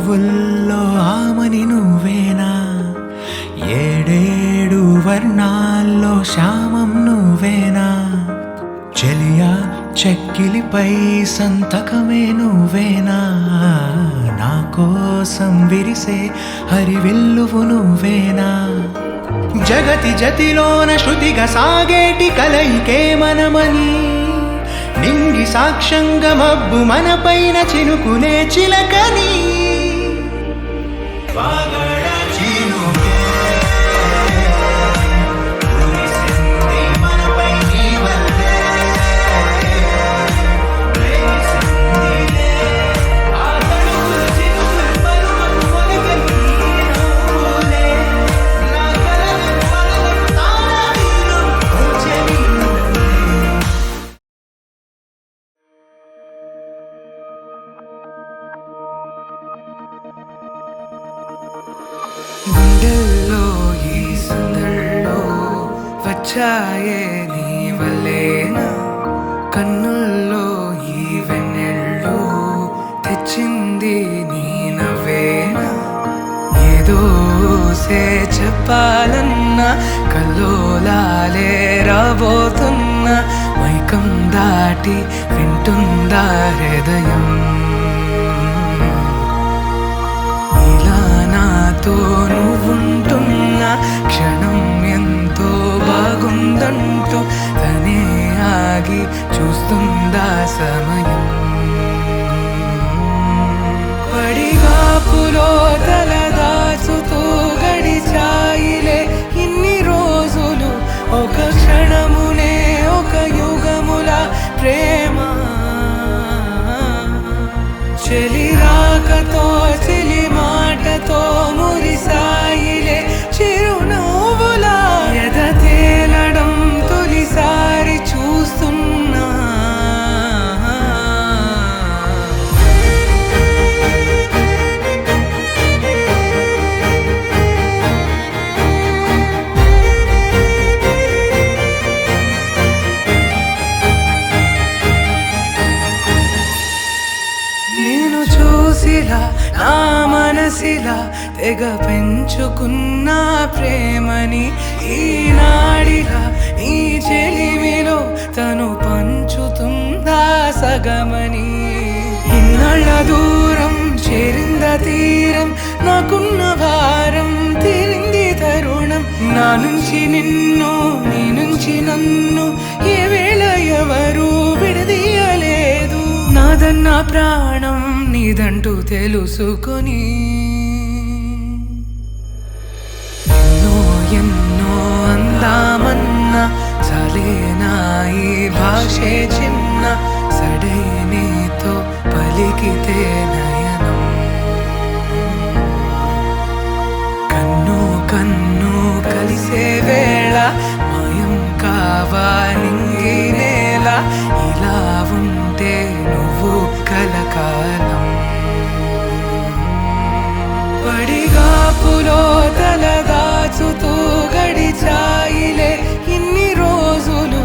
పువ్వుల్లో ఆమని నువ్వేనా, ఏడేడు వర్ణాల్లో శ్యామం నువ్వేనా, చెలియా చెక్కిలిపై సంతకమే నువ్వేనా, నా కోసం విరిసే హరివిల్లువు నువ్వేనా, జగతి జతిలోన శృతిగా సాగేటి కలయికే మనమని, నింగి సాక్ష్యంగా మబ్బు మన పైన చినుకులే చిలకని, గుండెల్లో ఈ సందల్లో వచ్చాయే నీ వల్లేనా, కన్నుల్లో ఈ వెన్నెళ్ళు తెచ్చింది నీ నవ్వేనా, ఏదో చెప్పాలన్నా కల్లోలాలే రాబోతున్నా, మైకం దాటి వింటుందా హృదయం, ఇలా నాతో నువ్వుంటున్న క్షణం ఎంతో బాగుందంటూ తనే ఆగి చూస్తుందా సమయం, పడిగాపులో తల దాచుతూ గడిచాయిలే ఇన్ని రోజులు, ఒక క్షణమునే ఒక యుగముల ప్రేమ, చెలి రాకతో చెలి మాటతో మురిసాయిలే చిరునవ్వులా, ఎద తేలడం తొలిసారి చూస్తున్నా, నేను చూసిలా నా మనసిలా తెగ పెంచుకున్న ప్రేమని, ఈనాడిలా నీ చెలిమిలో తను పంచుతుందా సగమని, ఇన్నాళ్ళ దూరం చేరింద తీరం, నాకున్న భారం తీరింది తరుణం, నా నుంచి నిన్ను నీ నుంచి నన్ను ఏ వేళ ఎవరు విడదీయలేదు, నాదన్న ప్రాణం నీదంటూ తెలుసుకొని, ఎన్నో ఎన్నో అందామన్నా చాలేనా ఈ భాషే చిన్న, సడే నీతో పలికితే నయనం, కన్ను కన్ను కలిసే వేళ మాయం కావాలింగి నేల, ఇలా ఉంటే నువ్వు కలకాలం, పడిగాపులో తల దాచుతూ గడిచాయిలే ఇన్ని రోజులు,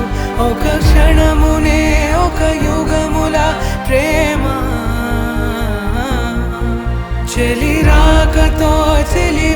ఒక క్షణమునే ఒక యుగముల ప్రేమ, చెలి రాకతో చెలి